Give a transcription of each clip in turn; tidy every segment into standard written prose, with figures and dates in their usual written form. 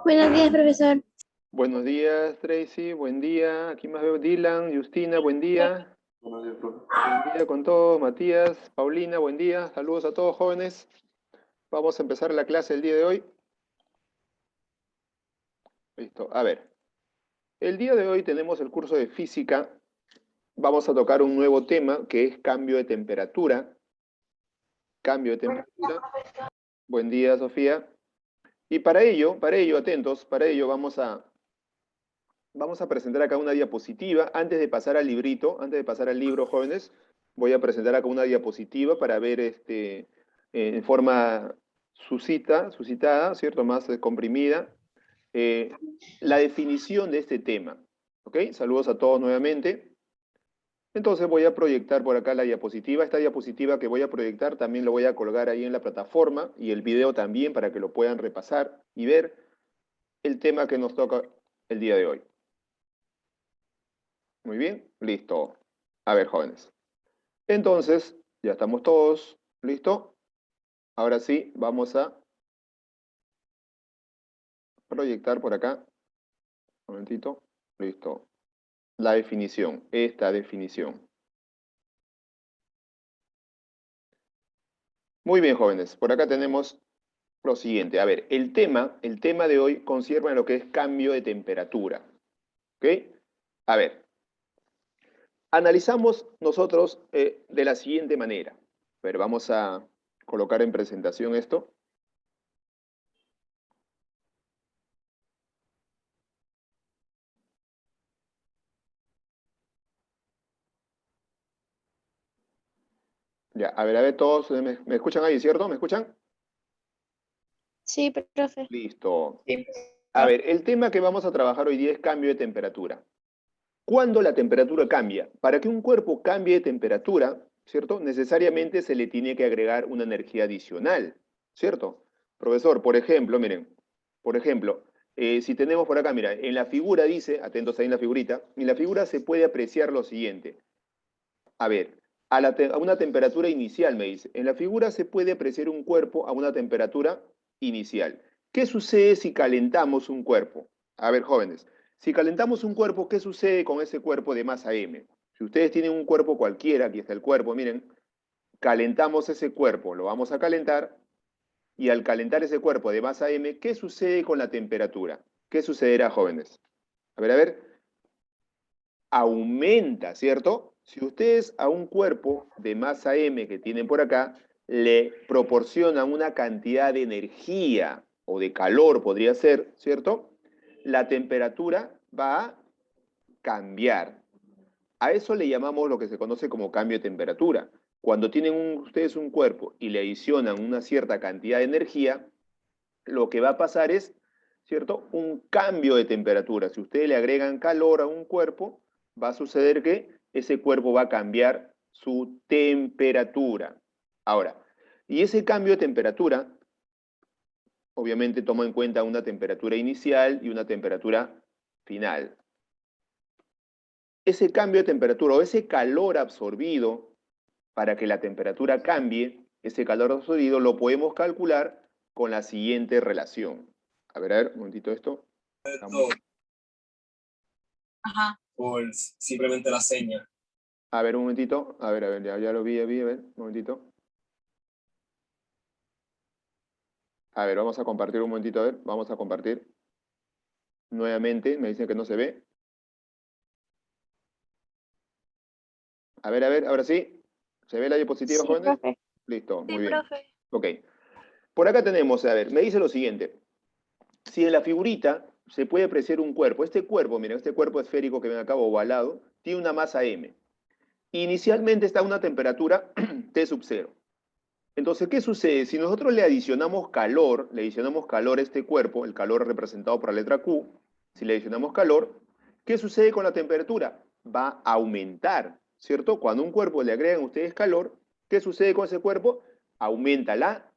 Buenos días, profesor. Buenos días, Tracy. Buen día. Aquí más veo Dylan, Justina, buen día. Buenos días, profe. Buen día con todos. Matías, Paulina, buen día. Saludos a todos, jóvenes. Vamos a empezar la clase el día de hoy. Listo. A ver. El día de hoy tenemos el curso de física. Vamos a tocar un nuevo tema que es cambio de temperatura. Cambio de temperatura. Buen día, Sofía. Y para ello, atentos, para ello vamos a presentar acá una diapositiva. Antes de pasar al librito, antes de pasar al libro, jóvenes, voy a presentar acá una diapositiva para ver en forma suscitada, ¿cierto? Más comprimida, la definición de este tema. ¿Ok? Saludos a todos nuevamente. Entonces voy a proyectar por acá la diapositiva. Esta diapositiva que voy a proyectar también lo voy a colgar ahí en la plataforma y el video también para que lo puedan repasar y ver el tema que nos toca el día de hoy. Muy bien, listo. A ver, jóvenes. Entonces, ya estamos todos, ¿listo? Ahora sí, vamos a proyectar por acá. Un momentito. Listo. La definición, esta definición. Muy bien, jóvenes. Por acá tenemos lo siguiente. A ver, el tema de hoy concierne a lo que es cambio de temperatura. ¿Ok? A ver, analizamos nosotros de la siguiente manera. A ver, vamos a colocar en presentación esto. Ya, a ver, todos, ¿me escuchan ahí, cierto? ¿Me escuchan? Sí, profe. Listo. A ver, el tema que vamos a trabajar hoy día es cambio de temperatura. ¿Cuándo la temperatura cambia? Para que un cuerpo cambie de temperatura, ¿cierto? Necesariamente se le tiene que agregar una energía adicional, ¿cierto? Profesor, por ejemplo, miren, por ejemplo, si tenemos por acá, mira, en la figura dice, atentos ahí en la figurita, en la figura se puede apreciar lo siguiente. A ver, a una temperatura inicial, me dice. En la figura se puede apreciar un cuerpo a una temperatura inicial. ¿Qué sucede si calentamos un cuerpo? A ver, jóvenes, si calentamos un cuerpo, ¿qué sucede con ese cuerpo de masa M? Si ustedes tienen un cuerpo cualquiera, aquí está el cuerpo, miren, calentamos ese cuerpo, lo vamos a calentar, y al calentar ese cuerpo de masa M, ¿qué sucede con la temperatura? ¿Qué sucederá, jóvenes? A ver, aumenta, ¿cierto? Si ustedes a un cuerpo de masa M que tienen por acá, le proporcionan una cantidad de energía o de calor, podría ser, ¿cierto? La temperatura va a cambiar. A eso le llamamos lo que se conoce como cambio de temperatura. Cuando tienen ustedes un cuerpo y le adicionan una cierta cantidad de energía, lo que va a pasar es, ¿cierto? Un cambio de temperatura. Si ustedes le agregan calor a un cuerpo, va a suceder que ese cuerpo va a cambiar su temperatura. Ahora, y ese cambio de temperatura, obviamente toma en cuenta una temperatura inicial y una temperatura final. Ese cambio de temperatura o ese calor absorbido para que la temperatura cambie, ese calor absorbido lo podemos calcular con la siguiente relación. A ver, un momentito esto. Ajá. Por simplemente la seña. A ver, un momentito. A ver, ya lo vi, a ver, un momentito. A ver, vamos a compartir un momentito, a ver, vamos a compartir. Nuevamente, me dicen que no se ve. A ver, ahora sí. ¿Se ve la diapositiva, Sí, jóvenes? profe. Listo, Sí, muy bien. profe. Ok. Por acá tenemos, a ver, me dice lo siguiente. Si en la figurita se puede apreciar un cuerpo, este cuerpo, miren, este cuerpo esférico que ven acá ovalado, tiene una masa M. Inicialmente está a una temperatura T sub 0. Entonces, ¿qué sucede? Si nosotros le adicionamos calor a este cuerpo, el calor representado por la letra Q, si le adicionamos calor, ¿qué sucede con la temperatura? Va a aumentar, ¿cierto? Cuando a un cuerpo le agregan ustedes calor, ¿qué sucede con ese cuerpo? Aumenta la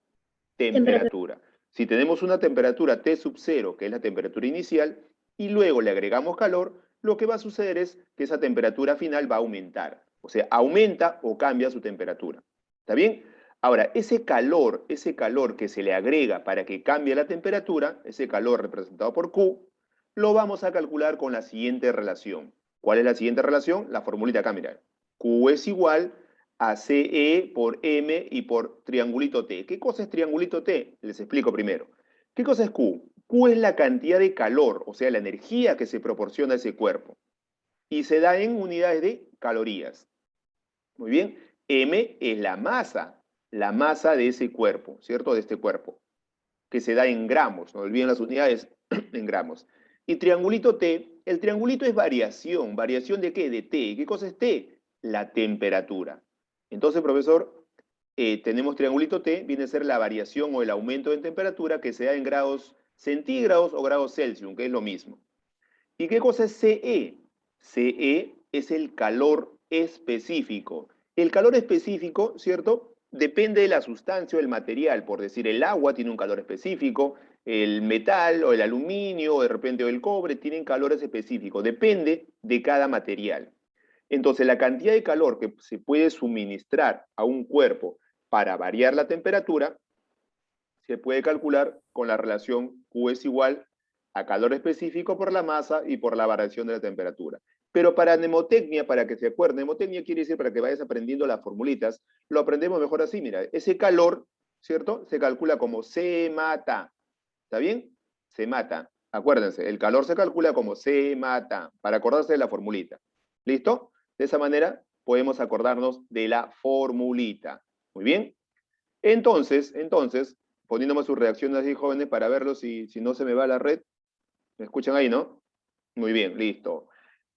temperatura. Si tenemos una temperatura T sub 0, que es la temperatura inicial, y luego le agregamos calor, lo que va a suceder es que esa temperatura final va a aumentar. O sea, aumenta o cambia su temperatura. ¿Está bien? Ahora, ese calor que se le agrega para que cambie la temperatura, ese calor representado por Q, lo vamos a calcular con la siguiente relación. ¿Cuál es la siguiente relación? La formulita acá, mira. Q es igual a CE por M y por triangulito T. ¿Qué cosa es triangulito T? Les explico primero. ¿Qué cosa es Q? Q es la cantidad de calor, o sea, la energía que se proporciona a ese cuerpo. Y se da en unidades de calorías. Muy bien. M es la masa de ese cuerpo, ¿cierto? De este cuerpo, que se da en gramos, no olviden las unidades en gramos. Y triangulito T, el triangulito es variación. ¿Variación de qué? De T. ¿Qué cosa es T? La temperatura. Entonces, profesor, tenemos triangulito T, viene a ser la variación o el aumento de temperatura que se da en grados centígrados o grados Celsius, que es lo mismo. ¿Y qué cosa es CE? CE es el calor específico. El calor específico, ¿cierto? Depende de la sustancia o el material. Por decir, el agua tiene un calor específico, el metal o el aluminio o de repente o el cobre tienen calores específicos. Depende de cada material. Entonces, la cantidad de calor que se puede suministrar a un cuerpo para variar la temperatura se puede calcular con la relación Q es igual a calor específico por la masa y por la variación de la temperatura. Pero para mnemotecnia, para que se acuerden, mnemotecnia quiere decir para que vayas aprendiendo las formulitas, lo aprendemos mejor así, mira, ese calor, ¿cierto? Se calcula como se mata, ¿está bien? Se mata, acuérdense, el calor se calcula como se mata, para acordarse de la formulita, ¿listo? De esa manera podemos acordarnos de la formulita, muy bien. Entonces, poniéndome sus reacciones así, jóvenes, para verlo si no se me va la red. ¿Me escuchan ahí, no? Muy bien, listo.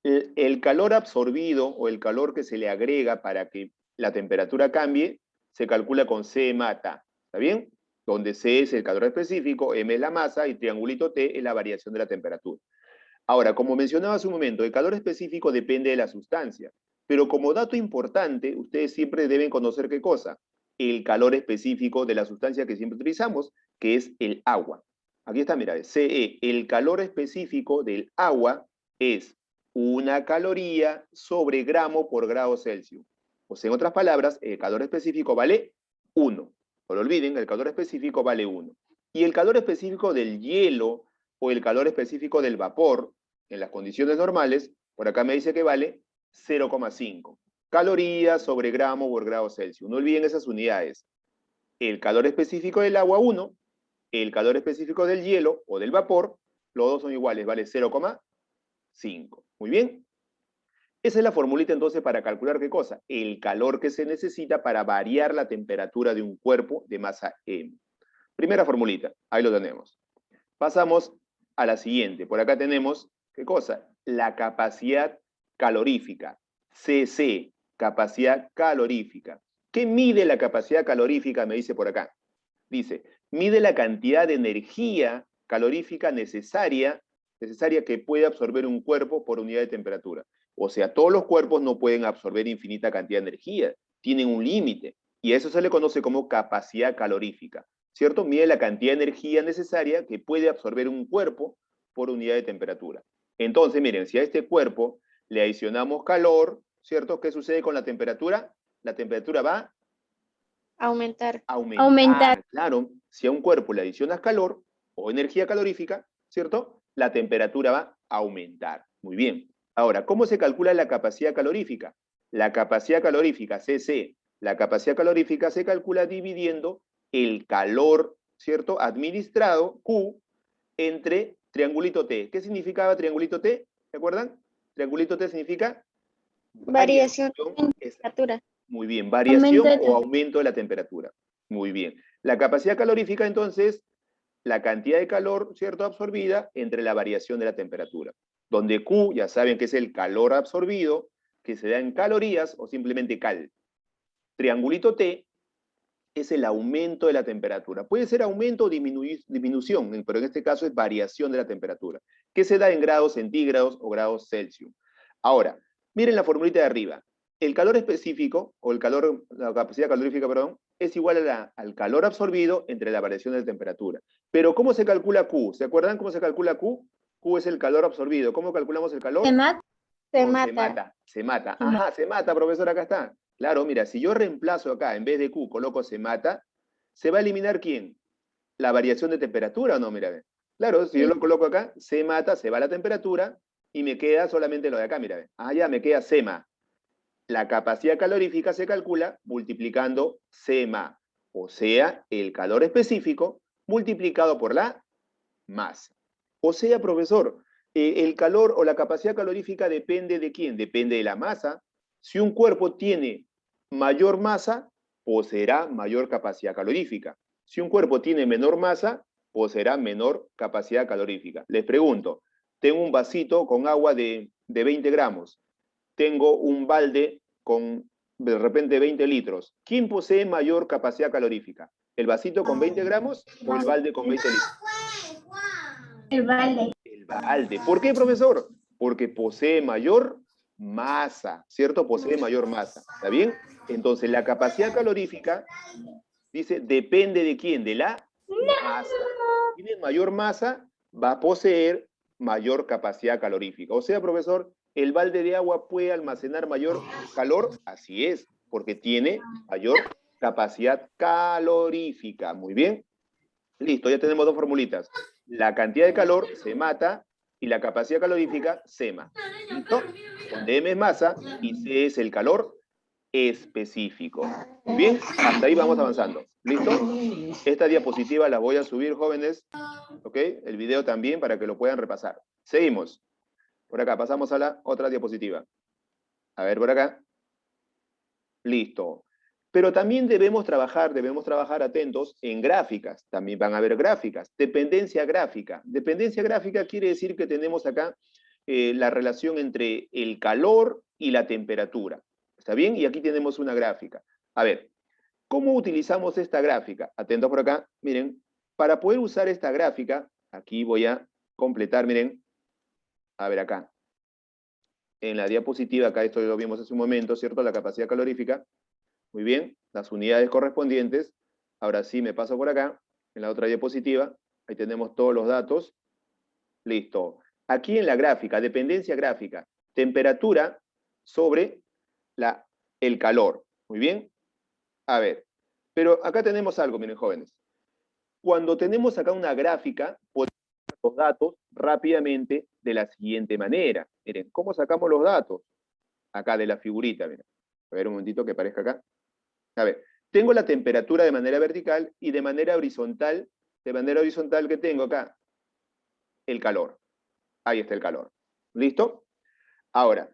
El calor absorbido o el calor que se le agrega para que la temperatura cambie se calcula con C mata. ¿Está bien? Donde C es el calor específico, M es la masa y triangulito T es la variación de la temperatura. Ahora, como mencionaba hace un momento, el calor específico depende de la sustancia. Pero como dato importante, ustedes siempre deben conocer qué cosa. El calor específico de la sustancia que siempre utilizamos, que es el agua. Aquí está, mira, CE, el calor específico del agua es 1 caloría sobre gramo por grado Celsius. O sea, en otras palabras, el calor específico vale 1. No lo olviden, el calor específico vale 1. Y el calor específico del hielo o el calor específico del vapor, en las condiciones normales, por acá me dice que vale 0,5 calorías sobre gramo por grado Celsius. No olviden esas unidades. El calor específico del agua 1, el calor específico del hielo o del vapor, los dos son iguales, vale 0,5. Muy bien. Esa es la formulita entonces para calcular qué cosa. El calor que se necesita para variar la temperatura de un cuerpo de masa M. Primera formulita, ahí lo tenemos. Pasamos a la siguiente. Por acá tenemos, ¿qué cosa? La capacidad calorífica. CC, capacidad calorífica. ¿Qué mide la capacidad calorífica? Me dice por acá. Dice, mide la cantidad de energía calorífica necesaria que puede absorber un cuerpo por unidad de temperatura. O sea, todos los cuerpos no pueden absorber infinita cantidad de energía. Tienen un límite. Y a eso se le conoce como capacidad calorífica. ¿Cierto? Mide la cantidad de energía necesaria que puede absorber un cuerpo por unidad de temperatura. Entonces, miren, si a este cuerpo le adicionamos calor, ¿cierto? ¿Qué sucede con la temperatura? La temperatura va Aumentar. a aumentar. Claro, si a un cuerpo le adicionas calor o energía calorífica, ¿cierto? La temperatura va a aumentar. Muy bien. Ahora, ¿cómo se calcula la capacidad calorífica? La capacidad calorífica, CC, la capacidad calorífica se calcula dividiendo el calor, ¿cierto? Administrado, Q, entre triangulito T. ¿Qué significaba triangulito T? ¿Se acuerdan? Triangulito T significa Variación en temperatura. Muy bien, variación Aumento de o aumento de la temperatura. Muy bien. La capacidad calorífica, entonces, la cantidad de calor, ¿cierto?, absorbida entre la variación de la temperatura. Donde Q, ya saben que es el calor absorbido, que se da en calorías o simplemente cal. Triangulito T es el aumento de la temperatura. Puede ser aumento o disminución, pero en este caso es variación de la temperatura, que se da en grados centígrados o grados Celsius. Ahora, miren la formulita de arriba. El calor específico, o la capacidad calorífica, perdón, es igual al calor absorbido entre la variación de la temperatura. Pero ¿cómo se calcula Q? ¿Se acuerdan cómo se calcula Q? Q es el calor absorbido. ¿Cómo calculamos el calor? Se mata. Se mata. Ajá, se mata, profesor, acá está. Claro, mira, si yo reemplazo acá, en vez de Q, coloco se mata, ¿se va a eliminar quién? La variación de temperatura, ¿o no? Mira, ve. Claro, si yo lo coloco acá, se mata, se va la temperatura, y me queda solamente lo de acá, mira, ve. Ah, ya, me queda SEMA. La capacidad calorífica se calcula multiplicando SEMA, o sea, el calor específico multiplicado por la masa. O sea, profesor, el calor o la capacidad calorífica depende de quién, depende de la masa. Si un cuerpo tiene mayor masa, poseerá mayor capacidad calorífica. Si un cuerpo tiene menor masa, poseerá menor capacidad calorífica. Les pregunto, tengo un vasito con agua de 20 gramos, tengo un balde con de repente 20 litros. ¿Quién posee mayor capacidad calorífica? ¿El vasito con 20 gramos o el balde con 20 litros? El balde. El balde. ¿Por qué, profesor? Porque posee mayor masa, ¿cierto? Posee mayor masa. ¿Está bien? Entonces, la capacidad calorífica, dice, depende de quién, de la masa. Si tiene mayor masa, va a poseer mayor capacidad calorífica. O sea, profesor, ¿el balde de agua puede almacenar mayor calor? Así es, porque tiene mayor capacidad calorífica. Muy bien. Listo, ya tenemos dos formulitas. La cantidad de calor se mata y la capacidad calorífica SEMA. ¿Listo? Donde M es masa y C es el calor específico. Muy bien, hasta ahí vamos avanzando. ¿Listo? Esta diapositiva la voy a subir, jóvenes. ¿Ok? El video también para que lo puedan repasar. Seguimos. Por acá, pasamos a la otra diapositiva. A ver, por acá. Listo. Pero también debemos trabajar atentos en gráficas. También van a haber gráficas. Dependencia gráfica. Dependencia gráfica quiere decir que tenemos acá la relación entre el calor y la temperatura. ¿Está bien? Y aquí tenemos una gráfica. A ver, ¿cómo utilizamos esta gráfica? Atentos por acá. Miren, para poder usar esta gráfica, aquí voy a completar, miren. A ver acá. En la diapositiva, acá esto lo vimos hace un momento, ¿cierto? La capacidad calorífica. Muy bien, las unidades correspondientes. Ahora sí me paso por acá, en la otra diapositiva. Ahí tenemos todos los datos. Listo. Aquí en la gráfica, dependencia gráfica, temperatura sobre el calor. Muy bien. A ver, pero acá tenemos algo, miren, jóvenes. Cuando tenemos acá una gráfica, podemos sacar los datos rápidamente de la siguiente manera. Miren, ¿cómo sacamos los datos? Acá de la figurita, miren. A ver un momentito que aparezca acá. A ver, tengo la temperatura de manera vertical y de manera horizontal que tengo acá, el calor. Ahí está el calor. ¿Listo? Ahora,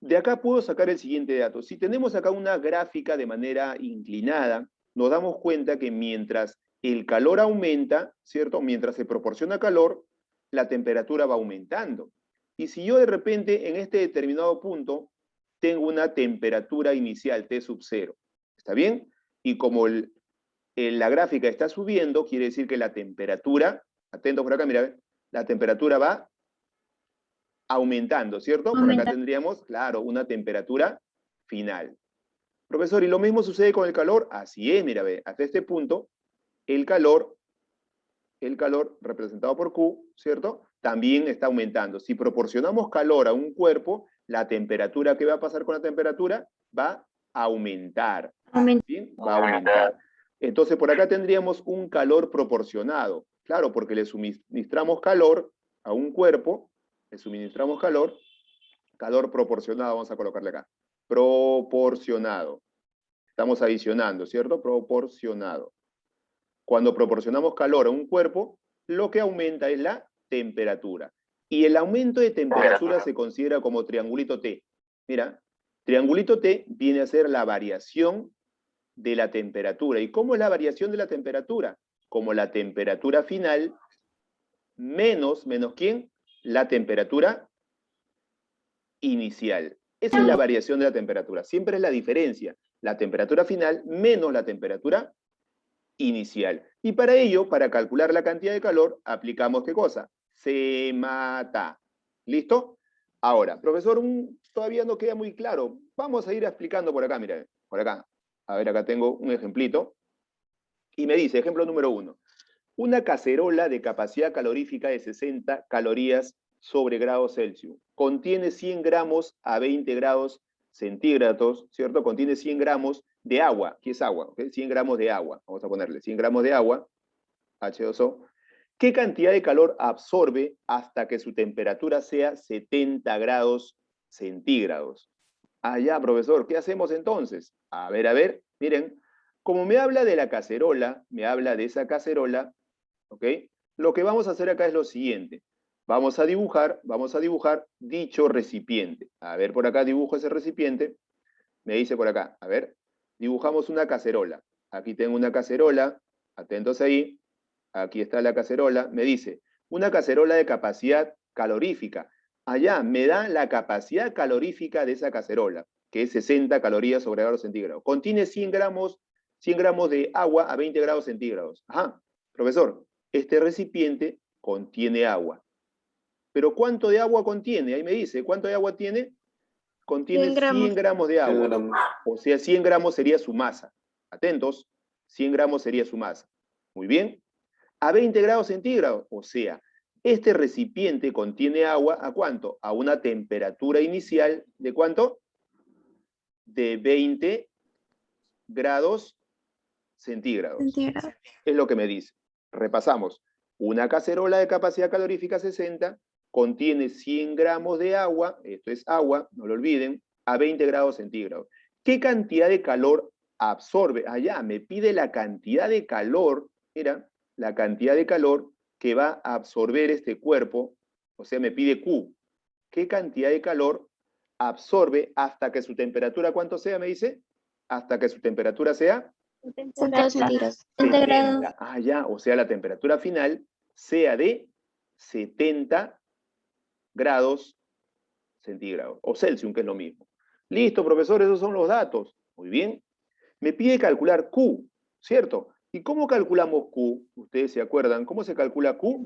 de acá puedo sacar el siguiente dato. Si tenemos acá una gráfica de manera inclinada, nos damos cuenta que mientras el calor aumenta, ¿cierto? Mientras se proporciona calor, la temperatura va aumentando. Y si yo de repente en este determinado punto tengo una temperatura inicial, T sub 0, ¿está bien? Y como la gráfica está subiendo, quiere decir que la temperatura, atentos por acá, mira, la temperatura va aumentando, ¿cierto? Por acá tendríamos, claro, una temperatura final. Profesor, ¿y lo mismo sucede con el calor? Así es, mira, ve, hasta este punto, el calor representado por Q, ¿cierto? También está aumentando. Si proporcionamos calor a un cuerpo, la temperatura, ¿qué va a pasar con la temperatura? Va a aumentar. ¿Sí? Va a aumentar. Entonces, por acá tendríamos un calor proporcionado. Claro, porque le suministramos calor a un cuerpo, le suministramos calor proporcionado, vamos a colocarle acá. Proporcionado. Estamos adicionando, ¿cierto? Proporcionado. Cuando proporcionamos calor a un cuerpo, lo que aumenta es la temperatura. Y el aumento de temperatura se considera como triangulito T. Mira, triangulito T viene a ser la variación de la temperatura. ¿Y cómo es la variación de la temperatura? Como la temperatura final menos ¿quién? La temperatura inicial. Esa es la variación de la temperatura. Siempre es la diferencia. La temperatura final menos la temperatura inicial. Y para ello, para calcular la cantidad de calor, aplicamos ¿qué cosa? Se mata. ¿Listo? Ahora, profesor, todavía no queda muy claro. Vamos a ir explicando por acá, mira, por acá. A ver, acá tengo un ejemplito. Y me dice, ejemplo número 1. Una cacerola de capacidad calorífica de 60 calorías sobre grados Celsius. Contiene 100 gramos a 20 grados centígrados, ¿cierto? Contiene 100 gramos de agua. Aquí es agua, ¿ok? 100 gramos de agua. Vamos a ponerle 100 gramos de agua, H2O. ¿Qué cantidad de calor absorbe hasta que su temperatura sea 70 grados centígrados? Ah, ya, profesor, ¿qué hacemos entonces? A ver, miren, como me habla de la cacerola, me habla de esa cacerola, ¿ok? Lo que vamos a hacer acá es lo siguiente. Vamos a dibujar dicho recipiente. A ver, por acá dibujo ese recipiente. Me dice por acá, a ver, dibujamos una cacerola. Aquí tengo una cacerola, atentos ahí. Aquí está la cacerola. Me dice, una cacerola de capacidad calorífica. Allá me da la capacidad calorífica de esa cacerola, que es 60 calorías sobre grados centígrados. Contiene 100 gramos de agua a 20 grados centígrados. Ajá, profesor, este recipiente contiene agua. ¿Pero cuánto de agua contiene? Ahí me dice, ¿cuánto de agua tiene? Contiene 100 gramos de agua. 100 gramos. O sea, 100 gramos sería su masa. Atentos, 100 gramos sería su masa. Muy bien. A 20 grados centígrados, o sea, este recipiente contiene agua, ¿a cuánto? A una temperatura inicial, ¿de cuánto? De 20 grados centígrados. Es lo que me dice. Repasamos. Una cacerola de capacidad calorífica 60 contiene 100 gramos de agua, esto es agua, no lo olviden, a 20 grados centígrados. ¿Qué cantidad de calor absorbe? Allá, me pide la cantidad de calor, mira, la cantidad de calor que va a absorber este cuerpo, o sea, me pide Q. ¿Qué cantidad de calor absorbe hasta que su temperatura, ¿cuánto sea, me dice? Hasta que su temperatura sea 70 centígrados. 70. Ah, ya, o sea, la temperatura final sea de 70 grados centígrados, o Celsius, que es lo mismo. Listo, profesor, esos son los datos. Muy bien. Me pide calcular Q, ¿cierto? ¿Y cómo calculamos Q? ¿Ustedes se acuerdan? ¿Cómo se calcula Q?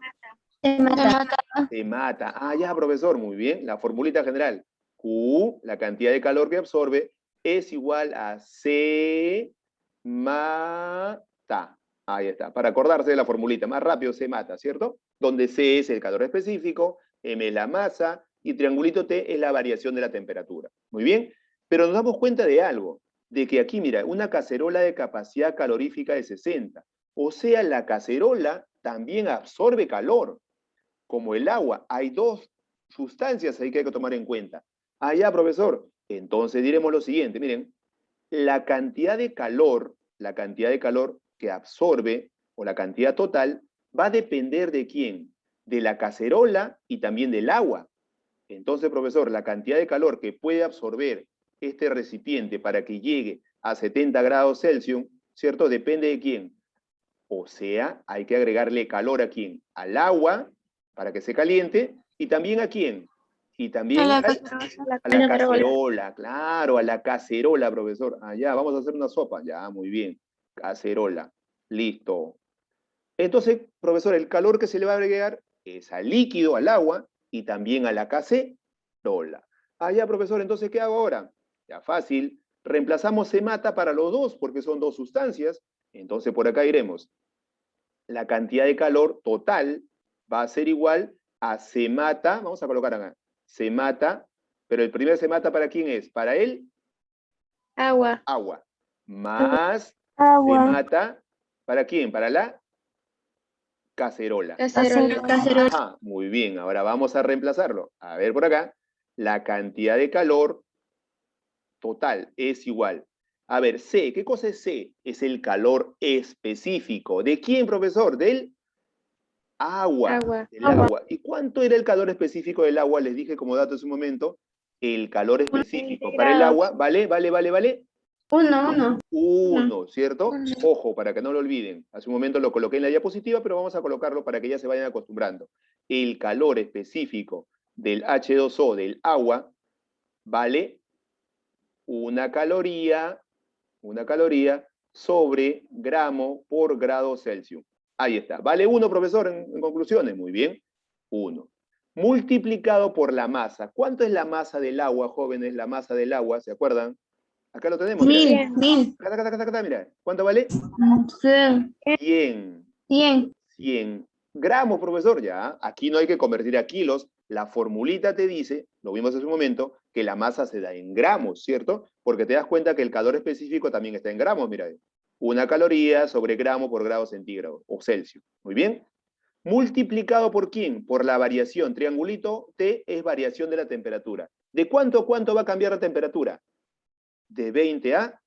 Se mata. Se mata. Ah, ya, profesor, muy bien. La formulita general. Q, la cantidad de calor que absorbe, es igual a C mata. Ahí está. Para acordarse de la formulita, más rápido se mata, ¿cierto? Donde C es el calor específico, M es la masa y triangulito T es la variación de la temperatura. Muy bien. Pero nos damos cuenta de algo, de que aquí, mira, una cacerola de capacidad calorífica de 60. O sea, la cacerola también absorbe calor como el agua. Hay dos sustancias ahí que hay que tomar en cuenta. Ah, ya, profesor. Entonces diremos lo siguiente, miren, la cantidad de calor que absorbe, o la cantidad total, va a depender de quién, de la cacerola y también del agua. Entonces, profesor, la cantidad de calor que puede absorber este recipiente para que llegue a 70 grados Celsius, ¿cierto? Depende de quién. O sea, hay que agregarle calor a quién, al agua, para que se caliente, y también a quién, y también a la cacerola, claro, a la cacerola, profesor. Ah, ya, vamos a hacer una sopa, ya, muy bien, cacerola, listo. Entonces, profesor, el calor que se le va a agregar es al líquido, al agua, y también a la cacerola. Ah, ya, profesor, entonces, ¿qué hago ahora? Ya, fácil, reemplazamos se mata para los dos, porque son dos sustancias, entonces por acá iremos. La cantidad de calor total va a ser igual a se mata, vamos a colocar acá, se mata, pero el primer se mata ¿para quién es? Para el Agua. agua, más Agua. se mata, ¿para quién? Para la cacerola. Cacerola. Ajá, muy bien, ahora vamos a reemplazarlo. A ver por acá, la cantidad de calor total es igual. A ver, C, ¿qué cosa es C? Es el calor específico. ¿De quién, profesor? Del agua. Del agua. ¿Y cuánto era el calor específico del agua? Les dije como dato hace un momento. El calor específico para el agua, ¿vale? 1, ¿cierto? Ojo, para que no lo olviden. Hace un momento lo coloqué en la diapositiva, pero vamos a colocarlo para que ya se vayan acostumbrando. El calor específico del H2O, del agua, vale una caloría sobre gramo por grado Celsius. Ahí está. Vale 1, profesor, en conclusiones. Muy bien. 1. Multiplicado por la masa. ¿Cuánto es la masa del agua, jóvenes? La masa del agua, ¿se acuerdan? Acá lo tenemos. 1000. Mira. ¿Cuánto vale? 100. 100 gramos, profesor. Ya. Aquí no hay que convertir a kilos. La formulita te dice, lo vimos hace un momento, que la masa se da en gramos, ¿cierto? Porque te das cuenta que el calor específico también está en gramos, mira. Una caloría sobre gramo por grado centígrado o Celsius. Muy bien. Multiplicado por ¿quién? Por la variación. Triangulito T es variación de la temperatura. ¿De cuánto a cuánto va a cambiar la temperatura? De 20 a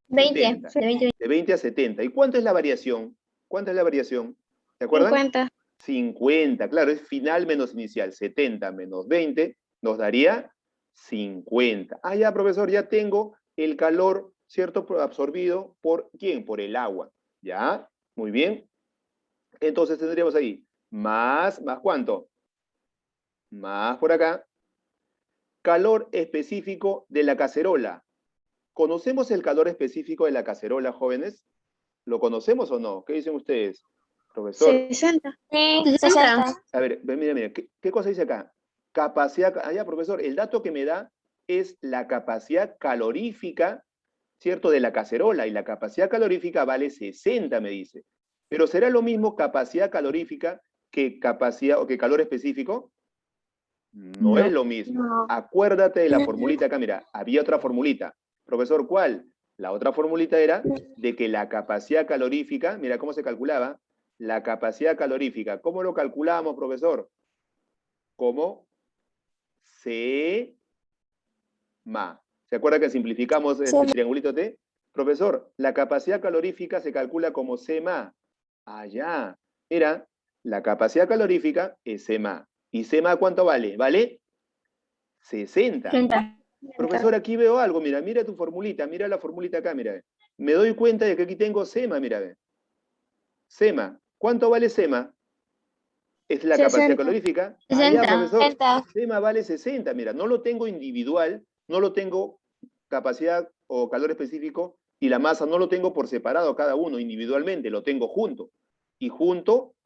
20. 70. De 20. De 20 a 70. ¿Y cuánto es la variación? ¿Cuánto es la variación? ¿Se acuerdan? 50. 50, claro, es final menos inicial. 70 menos 20 nos daría 50. Ah, ya, profesor, ya tengo el calor, ¿cierto? Absorbido por ¿quién? Por el agua. ¿Ya? Muy bien. Entonces tendríamos ahí más ¿cuánto? Más por acá. Calor específico de la cacerola. ¿Conocemos el calor específico de la cacerola, jóvenes? ¿Lo conocemos o no? ¿Qué dicen ustedes? Profesor. 60. Sí, 60. 60. A ver, mira, ¿qué cosa dice acá? Capacidad, allá, profesor, el dato que me da es la capacidad calorífica, ¿cierto? De la cacerola, y la capacidad calorífica vale 60, me dice. Pero ¿será lo mismo capacidad calorífica que capacidad o que calor específico? No, No. es lo mismo. No. Acuérdate de la formulita acá, mira, había otra formulita. Profesor, ¿cuál? La otra formulita era de que la capacidad calorífica, mira cómo se calculaba, la capacidad calorífica, ¿cómo lo calculamos, profesor? Como C ma. ¿Se acuerda que simplificamos este triangulito T? Profesor, la capacidad calorífica se calcula como C ma. Allá. Mira, la capacidad calorífica es C ma. ¿Y C ma cuánto vale? Vale 60. 60. Profesor, aquí veo algo, mira tu formulita, mira la formulita acá, mira. Me doy cuenta de que aquí tengo SEMA, mira. SEMA. ¿Cuánto vale SEMA? Es la 60. capacidad calorífica. Ah, 60. ya, profesor. 60. SEMA vale 60, mira. No lo tengo individual, no lo tengo capacidad o calor específico, y la masa no lo tengo por separado cada uno individualmente, lo tengo junto. Y junto,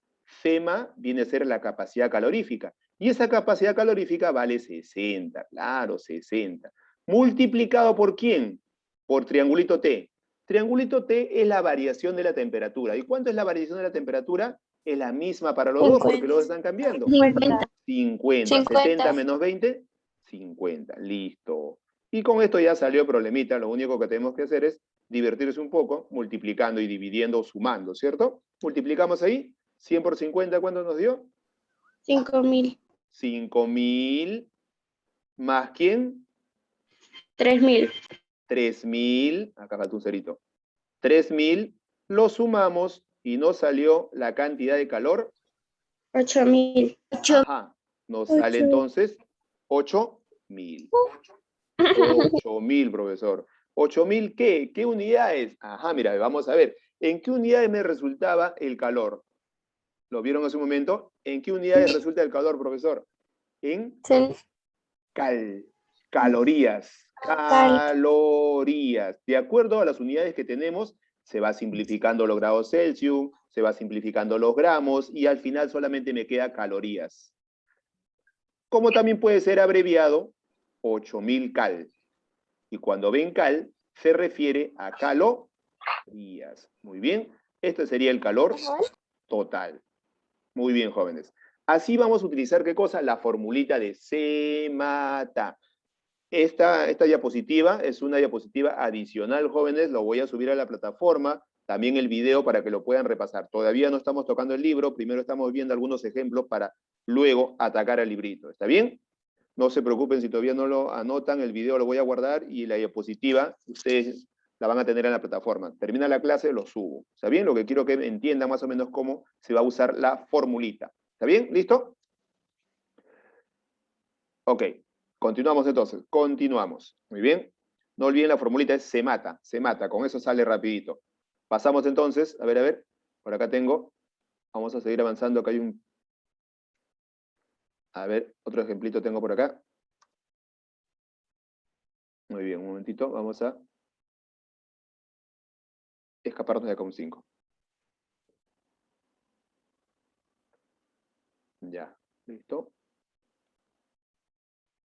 SEMA viene a ser la capacidad calorífica. Y esa capacidad calorífica vale 60, claro, 60. ¿Multiplicado por quién? Por triangulito T. Triangulito T es la variación de la temperatura. ¿Y cuánto es la variación de la temperatura? Es la misma para los dos, porque los dos están cambiando. 50. 50. 70 menos 20, 50. Listo. Y con esto ya salió el problemita. Lo único que tenemos que hacer es divertirse un poco, multiplicando y dividiendo o sumando, ¿cierto? Multiplicamos ahí. 100 por 50, ¿cuánto nos dio? 5000. 5000 más ¿quién? 3000. 3000. Acá falta un cerito. 3000. Lo sumamos y nos salió la cantidad de calor. 8000. Ajá. Nos sale entonces 8000. 8000, profesor. ¿8000 qué? ¿Qué unidades? Ajá, mira, vamos a ver. ¿En qué unidades me resultaba el calor? ¿Lo vieron hace un momento? ¿En qué unidades resulta el calor, profesor? En calorías. Calorías. De acuerdo a las unidades que tenemos, se va simplificando los grados Celsius, se va simplificando los gramos, y al final solamente me queda calorías. Como también puede ser abreviado 8000 cal. Y cuando ven cal, se refiere a calorías. Muy bien. Este sería el calor total. Muy bien, jóvenes. Así vamos a utilizar, ¿qué cosa? La formulita de SEMATA. Esta diapositiva es una diapositiva adicional, jóvenes. Lo voy a subir a la plataforma. También el video para que lo puedan repasar. Todavía no estamos tocando el libro. Primero estamos viendo algunos ejemplos para luego atacar al librito. ¿Está bien? No se preocupen si todavía no lo anotan, el video lo voy a guardar y la diapositiva ustedes la van a tener en la plataforma. Termina la clase, lo subo. ¿Está bien? Lo que quiero que entiendan más o menos cómo se va a usar la formulita. ¿Está bien? ¿Listo? Ok. Continuamos entonces. Continuamos. Muy bien. No olviden la formulita es se mata. Se mata. Con eso sale rapidito. Pasamos entonces. A ver. Por acá tengo. Vamos a seguir avanzando. Acá hay un... A ver, otro ejemplito tengo por acá. Muy bien, un momentito. Vamos a escaparnos de acá un 5. Ya, listo.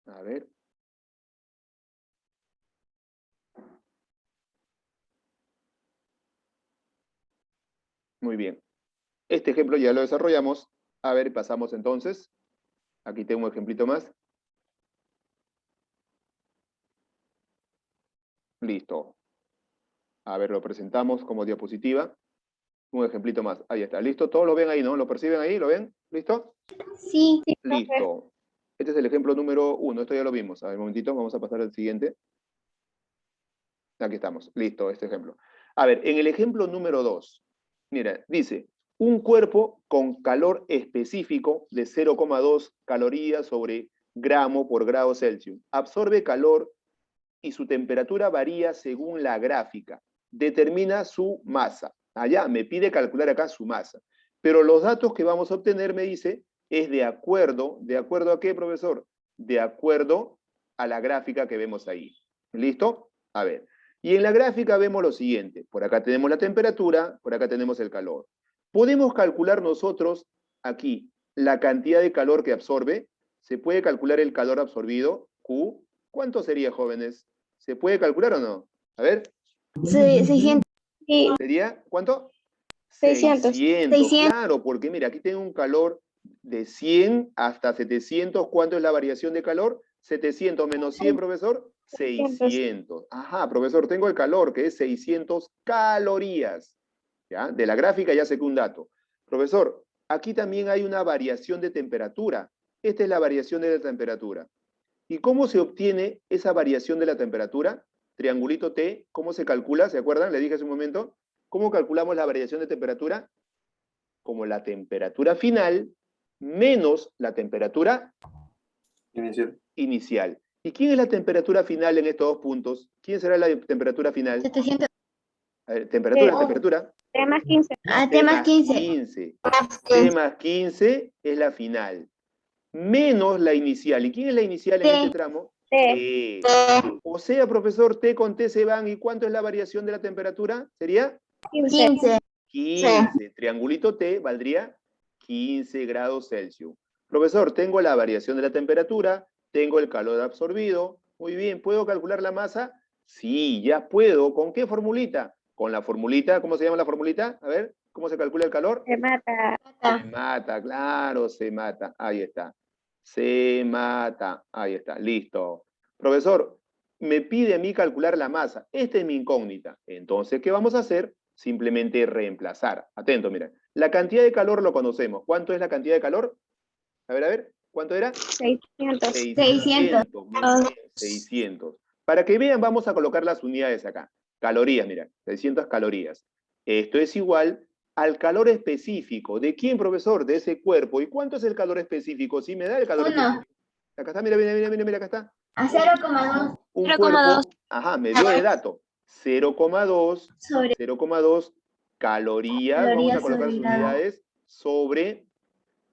A ver. Muy bien. Este ejemplo ya lo desarrollamos. A ver, pasamos entonces. Aquí tengo un ejemplito más. Listo. A ver, lo presentamos como diapositiva. Un ejemplito más. Ahí está. ¿Listo? ¿Todos lo ven ahí, no? ¿Lo perciben ahí? ¿Lo ven? ¿Listo? Sí. Listo. Este es el ejemplo número 1. Esto ya lo vimos. A ver, un momentito. Vamos a pasar al siguiente. Aquí estamos. Listo, este ejemplo. A ver, en el ejemplo número 2. Mira, dice, un cuerpo con calor específico de 0,2 calorías sobre gramo por grado Celsius. Absorbe calor y su temperatura varía según la gráfica. Determina su masa. Allá me pide calcular acá su masa. Pero los datos que vamos a obtener, me dice, es ¿de acuerdo a qué, profesor? De acuerdo a la gráfica que vemos ahí. ¿Listo? A ver. Y en la gráfica vemos lo siguiente. Por acá tenemos la temperatura, por acá tenemos el calor. Podemos calcular nosotros aquí la cantidad de calor que absorbe. Se puede calcular el calor absorbido, Q. ¿Cuánto sería, jóvenes? ¿Se puede calcular o no? A ver. 600. Sí, ¿Sería cuánto? 600. 600, claro, porque mira, aquí tengo un calor de 100 hasta 700. ¿Cuánto es la variación de calor? 700 menos 100, profesor. 600. Ajá, profesor, tengo el calor, que es 600 calorías. ¿Ya? De la gráfica ya saqué un dato. Profesor, aquí también hay una variación de temperatura. Esta es la variación de la temperatura. ¿Y cómo se obtiene esa variación de la temperatura? Triangulito T, ¿cómo se calcula? ¿Se acuerdan? Le dije hace un momento. ¿Cómo calculamos la variación de temperatura? Como la temperatura final menos la temperatura inicial. ¿Y quién es la temperatura final en estos dos puntos? ¿Quién será la temperatura final? 700. A ver, temperatura. T más 15. T más 15. T más 15 es la final. Menos la inicial. ¿Y quién es la inicial en este tramo? T. O sea, profesor, T con T se van. ¿Y cuánto es la variación de la temperatura? ¿Sería? 15. 15. Triangulito T valdría 15 grados Celsius. Profesor, tengo la variación de la temperatura, tengo el calor absorbido. Muy bien, ¿puedo calcular la masa? Sí, ya puedo. ¿Con qué formulita? Con la formulita, ¿cómo se llama la formulita? A ver, ¿cómo se calcula el calor? Se mata. Se mata, claro, se mata. Ahí está. Se mata. Ahí está, listo. Profesor, me pide a mí calcular la masa. Esta es mi incógnita. Entonces, ¿qué vamos a hacer? Simplemente reemplazar. Atento, mira. La cantidad de calor lo conocemos. ¿Cuánto es la cantidad de calor? A ver. ¿Cuánto era? 600. 600. Muy bien, 600. Para que vean, vamos a colocar las unidades acá. Calorías, mira. 600 calorías. Esto es igual al calor específico. ¿De quién, profesor? De ese cuerpo. ¿Y cuánto es el calor específico? ¿Sí me da el calor específico? Acá está, mira, acá está. A 0,2. Un 0,2. cuerpo, ajá, me dio de dato. 0,2 Sobre. 0,2 calorías, vamos a colocar sus unidades, sobre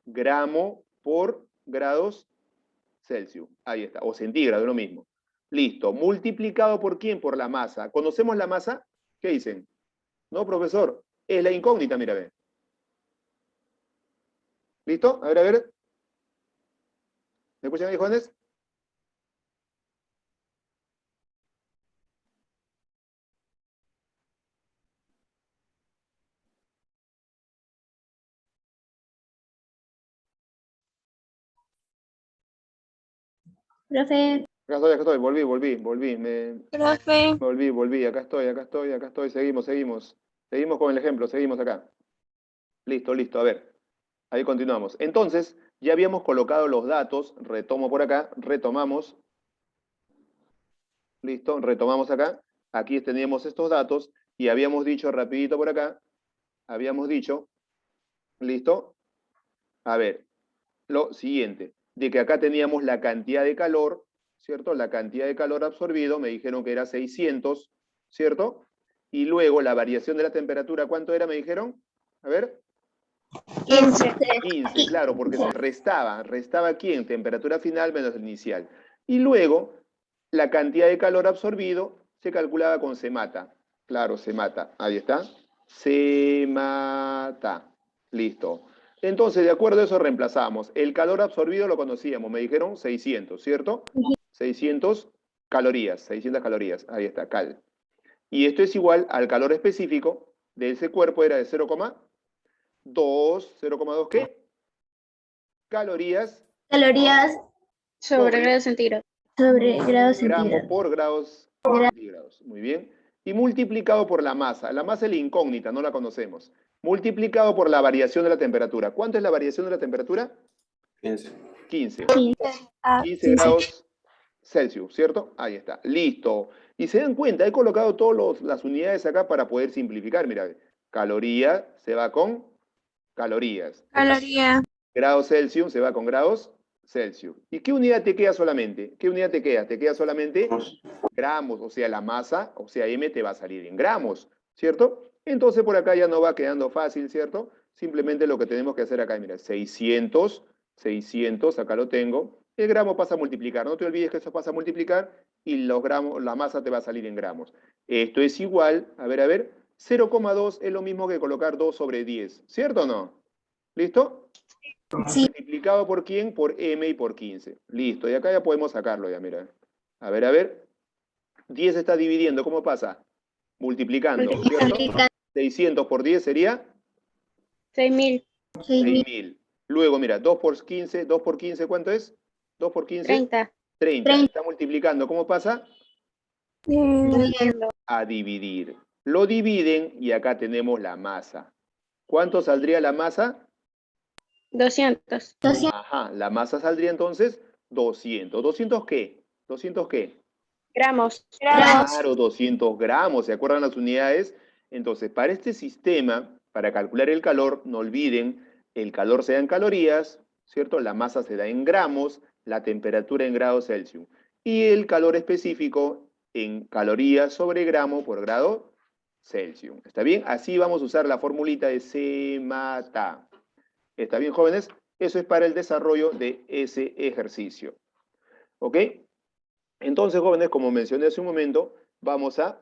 gramo por grados Celsius. Ahí está, o centígrado, lo mismo. Listo, multiplicado por quién? Por la masa. ¿Conocemos la masa? ¿Qué dicen? No, profesor, es la incógnita, mira, ve. ¿Listo? A ver. ¿Me escuchan ahí, jóvenes? Profe. Acá estoy, volví. Profe. Volví, acá estoy, seguimos. Seguimos con el ejemplo, seguimos acá. Listo, a ver. Ahí continuamos. Entonces, ya habíamos colocado los datos, retomo por acá, retomamos. Listo, retomamos acá. Aquí teníamos estos datos y habíamos dicho rapidito por acá, listo. A ver, lo siguiente, de que acá teníamos la cantidad de calor, ¿cierto? La cantidad de calor absorbido, me dijeron que era 600, ¿cierto? Y luego la variación de la temperatura, ¿cuánto era, me dijeron? A ver. 15. 15, claro, porque se restaba ¿quién? Temperatura final menos inicial. Y luego, la cantidad de calor absorbido se calculaba con se mata. Claro, se mata. Ahí está. Se mata. Listo. Entonces, de acuerdo a eso, reemplazamos. El calor absorbido lo conocíamos, me dijeron 600, ¿cierto? 600 calorías, ahí está, cal. Y esto es igual al calor específico de ese cuerpo, era de 0,2, 0,2 ¿qué? Calorías Sobre grado centígrado. Sobre grado gramo por grados Centígrados. Muy bien. Y multiplicado por la masa. La masa es la incógnita, no la conocemos. Multiplicado por la variación de la temperatura. ¿Cuánto es la variación de la temperatura? 15. 15. 15 15. grados Celsius, ¿cierto? Ahí está. Listo. Y se dan cuenta, he colocado todas las unidades acá para poder simplificar. Mira, caloría se va con calorías. Caloría. Grados Celsius se va con grados Celsius. ¿Y qué unidad te queda solamente? ¿Qué unidad te queda? Te queda solamente gramos, o sea, la masa, o sea, M te va a salir en gramos, ¿cierto? Entonces por acá ya no va quedando fácil, ¿cierto? Simplemente lo que tenemos que hacer acá, mira, 600, acá lo tengo. El gramo pasa a multiplicar, no te olvides que eso pasa a multiplicar y los gramos, la masa te va a salir en gramos. Esto es igual, a ver, 0,2 es lo mismo que colocar 2 sobre 10, ¿cierto o no? ¿Listo? Sí. Multiplicado por quién, por M y por 15. Listo, y acá ya podemos sacarlo ya, mira. A ver. 10 está dividiendo, ¿cómo pasa? Multiplicando, ¿cierto? 600 por 10 sería 6.000. 6.000. Luego, mira, 2 por 15, ¿cuánto es? 2 por 15, 30. 30. Está multiplicando, ¿cómo pasa? Dividiendo. A dividir. Lo dividen y acá tenemos la masa. ¿Cuánto saldría la masa? 200. Ajá, la masa saldría entonces 200. ¿200 qué? ¿200 qué? Gramos. Claro, 200 gramos, ¿se acuerdan las unidades? Entonces, para este sistema, para calcular el calor, no olviden, el calor se da en calorías, ¿cierto? La masa se da en gramos, la temperatura en grados Celsius. Y el calor específico en calorías sobre gramo por grado Celsius. ¿Está bien? Así vamos a usar la formulita de CEMATA. ¿Está bien, jóvenes? Eso es para el desarrollo de ese ejercicio. ¿Ok? Entonces, jóvenes, como mencioné hace un momento, vamos a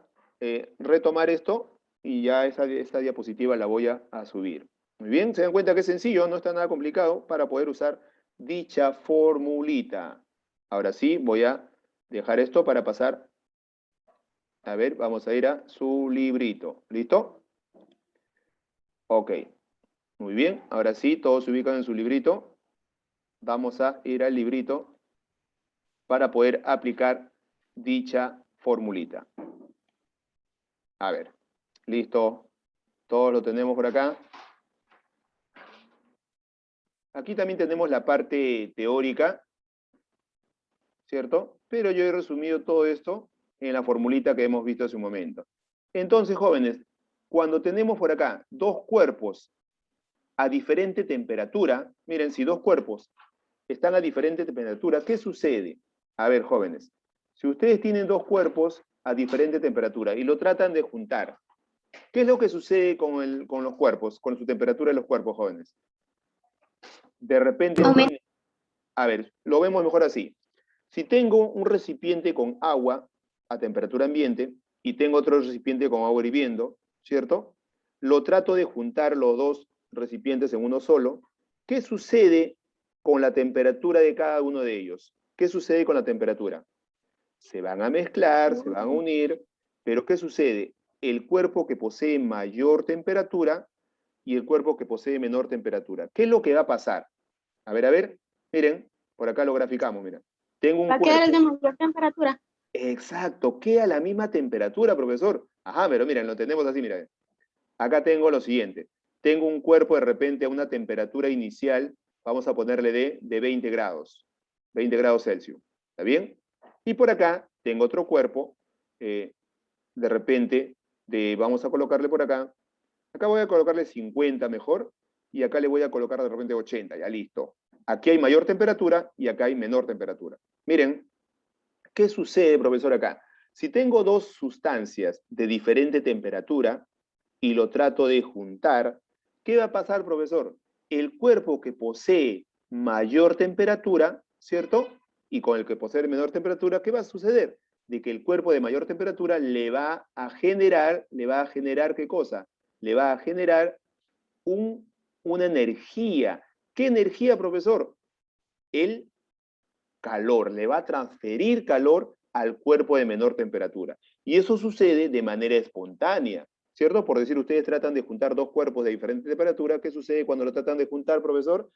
retomar esto y ya esta diapositiva la voy a subir. Muy bien, se dan cuenta que es sencillo, no está nada complicado para poder usar dicha formulita. Ahora sí, voy a dejar esto para pasar. A ver, vamos a ir a su librito. ¿Listo? Ok. Muy bien, ahora sí, todos se ubican en su librito. Vamos a ir al librito para poder aplicar dicha formulita. A ver, listo. Todos lo tenemos por acá. Aquí también tenemos la parte teórica, ¿cierto? Pero yo he resumido todo esto en la formulita que hemos visto hace un momento. Entonces, jóvenes, cuando tenemos por acá dos cuerpos a diferente temperatura, miren, si dos cuerpos están a diferente temperatura, ¿qué sucede? A ver, jóvenes, si ustedes tienen dos cuerpos a diferente temperatura y lo tratan de juntar, ¿qué es lo que sucede con los cuerpos, con su temperatura de los cuerpos, jóvenes? De repente, a ver, lo vemos mejor así. Si tengo un recipiente con agua a temperatura ambiente y tengo otro recipiente con agua hirviendo, ¿cierto? Lo trato de juntar los dos recipientes en uno solo. ¿Qué sucede con la temperatura de cada uno de ellos? ¿Qué sucede con la temperatura? Se van a mezclar, se van a unir, pero ¿qué sucede? El cuerpo que posee mayor temperatura y el cuerpo que posee menor temperatura. ¿Qué es lo que va a pasar? A ver, miren, por acá lo graficamos, mira. Tengo un Va a quedar el de cuerpo. mayor temperatura. Exacto, queda a la misma temperatura, profesor. Ajá, pero miren, lo tenemos así, miren. Acá tengo lo siguiente. Tengo un cuerpo de repente a una temperatura inicial, vamos a ponerle de 20 grados. 20 grados Celsius. ¿Está bien? Y por acá tengo otro cuerpo, de repente, vamos a colocarle por acá. Acá voy a colocarle 50 mejor, y acá le voy a colocar de repente 80, ya listo. Aquí hay mayor temperatura y acá hay menor temperatura. Miren, ¿qué sucede, profesor, acá? Si tengo dos sustancias de diferente temperatura y lo trato de juntar, ¿qué va a pasar, profesor? El cuerpo que posee mayor temperatura, ¿cierto? Y con el que posee menor temperatura, ¿qué va a suceder? De que el cuerpo de mayor temperatura le va a generar, ¿qué cosa? Le va a generar una energía. ¿Qué energía, profesor? El calor, le va a transferir calor al cuerpo de menor temperatura. Y eso sucede de manera espontánea, ¿cierto? Por decir, ustedes tratan de juntar dos cuerpos de diferente temperatura. ¿Qué sucede cuando lo tratan de juntar, profesor?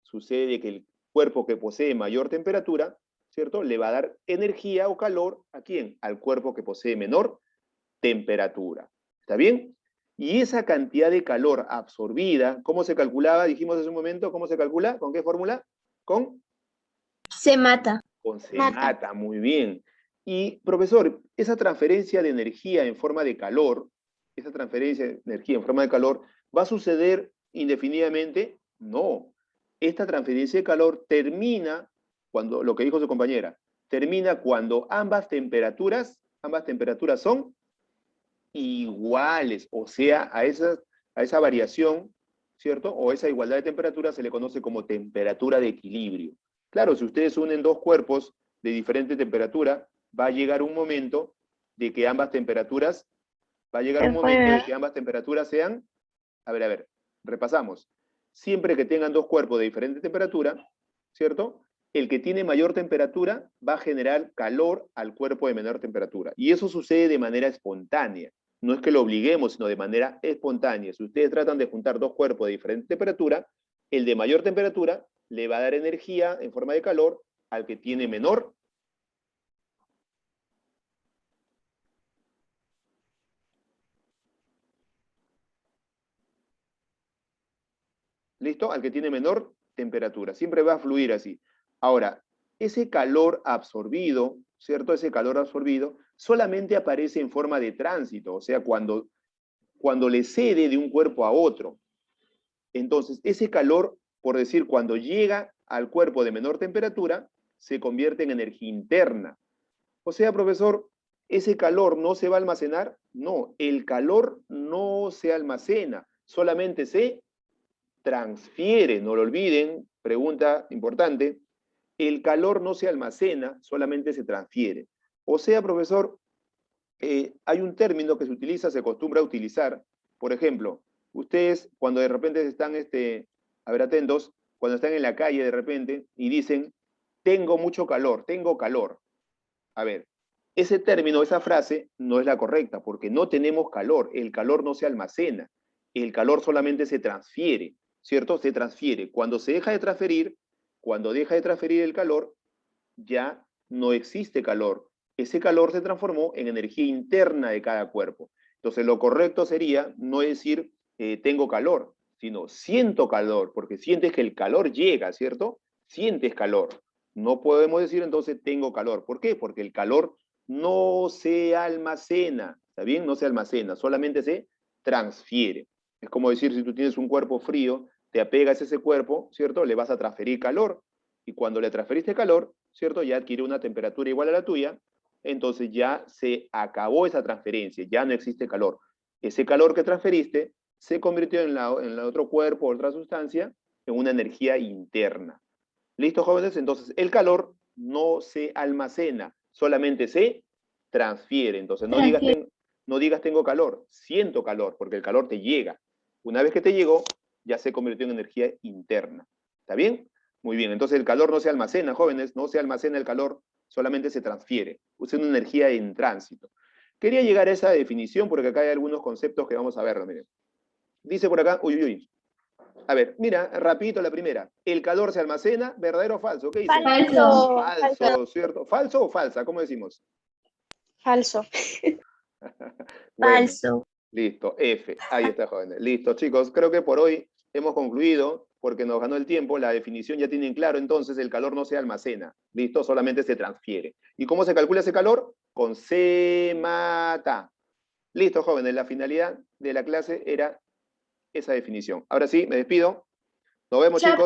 Sucede que el cuerpo que posee mayor temperatura, ¿cierto? Le va a dar energía o calor, ¿a quién? Al cuerpo que posee menor temperatura. ¿Está bien? Y esa cantidad de calor absorbida, ¿cómo se calculaba? Dijimos hace un momento, ¿cómo se calcula? ¿Con qué fórmula? Con Se mata. Semata, muy bien. Y, profesor, esa transferencia de energía en forma de calor, esa transferencia de energía en forma de calor, ¿va a suceder indefinidamente? No. Esta transferencia de calor termina, cuando, lo que dijo su compañera, termina cuando ambas temperaturas son iguales, o sea, a esa variación, ¿cierto? O esa igualdad de temperatura se le conoce como temperatura de equilibrio. Claro, si ustedes unen dos cuerpos de diferente temperatura, va a llegar un momento de que ambas temperaturas, sean, a ver, repasamos. Siempre que tengan dos cuerpos de diferente temperatura, ¿cierto? El que tiene mayor temperatura va a generar calor al cuerpo de menor temperatura. Y eso sucede de manera espontánea. No es que lo obliguemos, sino de manera espontánea. Si ustedes tratan de juntar dos cuerpos de diferente temperatura, el de mayor temperatura le va a dar energía en forma de calor al que tiene menor. ¿Listo? Al que tiene menor temperatura. Siempre va a fluir así. Ahora, ese calor absorbido, ¿cierto? Ese calor absorbido solamente aparece en forma de tránsito, o sea, cuando le cede de un cuerpo a otro. Entonces, ese calor, por decir, cuando llega al cuerpo de menor temperatura, se convierte en energía interna. O sea, profesor, ¿ese calor no se va a almacenar? No, el calor no se almacena, solamente se transfiere, no lo olviden, pregunta importante, el calor no se almacena, solamente se transfiere. O sea, profesor, hay un término que se utiliza, se acostumbra a utilizar, por ejemplo, ustedes cuando de repente están, a ver, atentos, cuando están en la calle de repente y dicen, tengo mucho calor, tengo calor. A ver, ese término, esa frase no es la correcta, porque no tenemos calor, el calor no se almacena, el calor solamente se transfiere, ¿cierto? Se transfiere. Cuando deja de transferir el calor, ya no existe calor. Ese calor se transformó en energía interna de cada cuerpo. Entonces, lo correcto sería no decir tengo calor, sino siento calor, porque sientes que el calor llega, ¿cierto? Sientes calor. No podemos decir entonces tengo calor. ¿Por qué? Porque el calor no se almacena, ¿está bien? No se almacena, solamente se transfiere. Es como decir, si tú tienes un cuerpo frío, te apegas a ese cuerpo, ¿cierto? Le vas a transferir calor. Y cuando le transferiste calor, ¿cierto? Ya adquirió una temperatura igual a la tuya, entonces ya se acabó esa transferencia, ya no existe calor. Ese calor que transferiste se convirtió en el otro cuerpo, otra sustancia, en una energía interna. ¿Listo, jóvenes? Entonces, el calor no se almacena, solamente se transfiere. Entonces, no digas tengo calor, siento calor, porque el calor te llega. Una vez que te llegó, ya se convirtió en energía interna. ¿Está bien? Muy bien, entonces el calor no se almacena, jóvenes, no se almacena el calor, solamente se transfiere. Usa una energía en tránsito. Quería llegar a esa definición porque acá hay algunos conceptos que vamos a ver, miren. Dice por acá, uy. A ver, mira, rapidito la primera. ¿El calor se almacena? ¿Verdadero o falso? ¿Qué dicen? Falso. Falso, ¿cierto? ¿Falso o falsa? ¿Cómo decimos? Falso. Bueno, Falso. listo, F. Ahí está, jóvenes. Listo, chicos. Creo que por hoy hemos concluido, porque nos ganó el tiempo. La definición ya tienen claro, entonces el calor no se almacena. Listo, solamente se transfiere. ¿Y cómo se calcula ese calor? Con semata. Listo, jóvenes. La finalidad de la clase era esa definición. Ahora sí, me despido. Nos vemos, chicos.